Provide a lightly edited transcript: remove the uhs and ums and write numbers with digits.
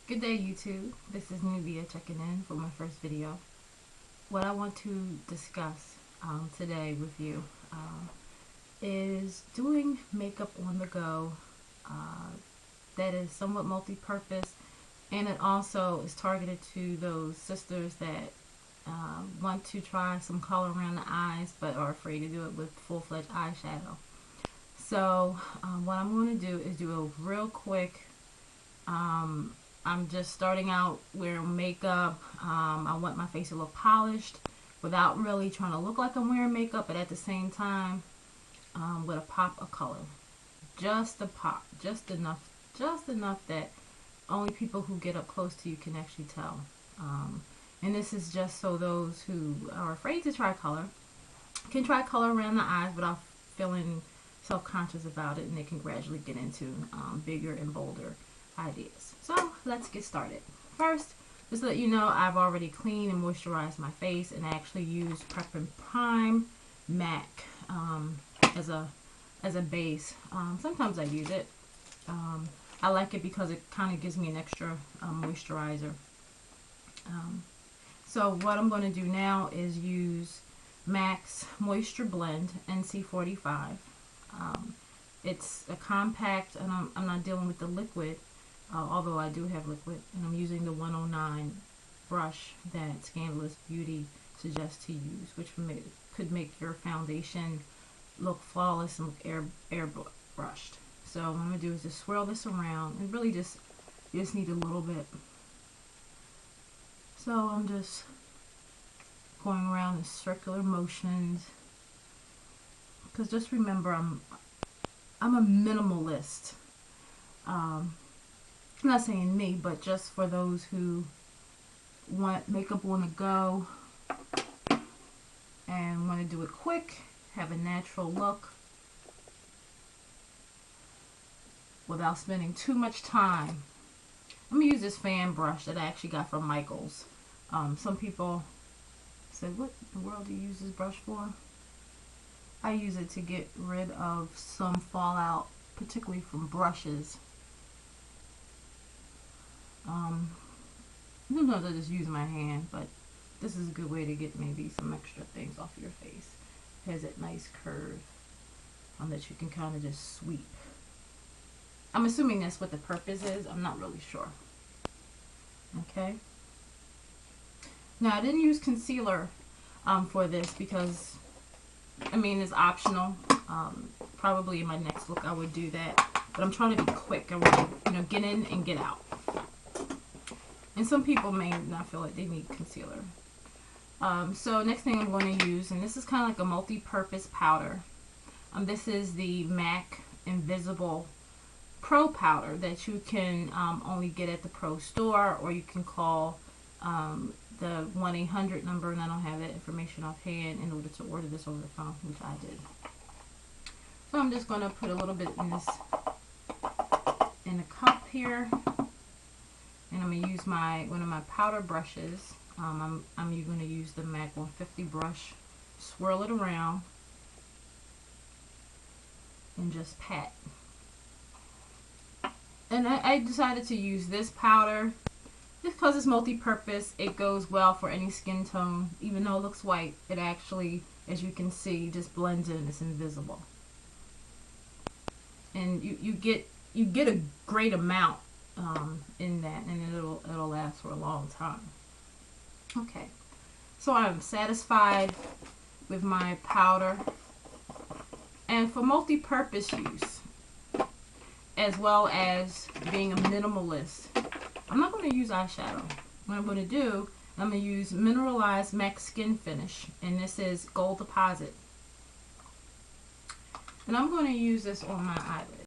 Good day, YouTube. This is Nubia checking in for my first video. What I want to discuss today with you is doing makeup on the go that is somewhat multi-purpose, and it also is targeted to those sisters that want to try some color around the eyes but are afraid to do it with full-fledged eyeshadow. So what I'm going to do is do a real quick I'm just starting out wearing makeup. I want my face to look polished without really trying to look like I'm wearing makeup, but at the same time with a pop of color. Just a pop, just enough that only people who get up close to you can actually tell. And this is just so those who are afraid to try color can try color around the eyes without feeling self-conscious about it, and they can gradually get into bigger and bolder ideas. So let's get started. First, just to let you know, I've already cleaned and moisturized my face, and I actually use Prep and Prime MAC as a base. Sometimes I use it. I like it because it kind of gives me an extra moisturizer. So what I'm going to do now is use MAC's Moisture Blend NC45. It's a compact, and I'm not dealing with the liquid. Although I do have liquid, and I'm using the 109 brush that Scandalous Beauty suggests to use, which could make your foundation look flawless and look airbrushed. So what I'm going to do is just swirl this around, and really you just need a little bit. So I'm just going around in circular motions, because just remember I'm a minimalist. I'm not saying me, but just for those who want makeup on the go and want to do it quick, have a natural look without spending too much time. I'm going to use this fan brush that I actually got from Michael's. Some people said, what in the world do you use this brush for? I use it to get rid of some fallout, particularly from brushes. Sometimes I just use my hand, but this is a good way to get maybe some extra things off your face. It has that nice curve that you can kind of just sweep. I'm assuming that's what the purpose is. I'm not really sure. Okay. Now I didn't use concealer for this because, I mean, it's optional. Probably in my next look I would do that, but I'm trying to be quick. I want to, get in and get out. And some people may not feel like they need concealer. So next thing I'm going to use, and this is kind of like a multi-purpose powder. This is the MAC Invisible Pro Powder that you can only get at the Pro Store, or you can call the 1-800 number, and I don't have that information offhand, in order to order this over the phone, which I did. So I'm just going to put a little bit in this, in the cup here. And I'm going to use one of my powder brushes. I'm going to use the MAC 150 brush, swirl it around, and just pat. And I decided to use this powder just because it's multi-purpose. It goes well for any skin tone. Even though it looks white, it actually, as you can see, just blends in. It's invisible. And you get a great amount in that, and it'll last for a long time. Okay, so I'm satisfied with my powder, and for multi-purpose use as well as being a minimalist, I'm not going to use eyeshadow. What I'm going to do, I'm going to use Mineralized MAC Skin Finish, and this is Gold Deposit, and I'm going to use this on my eyelid.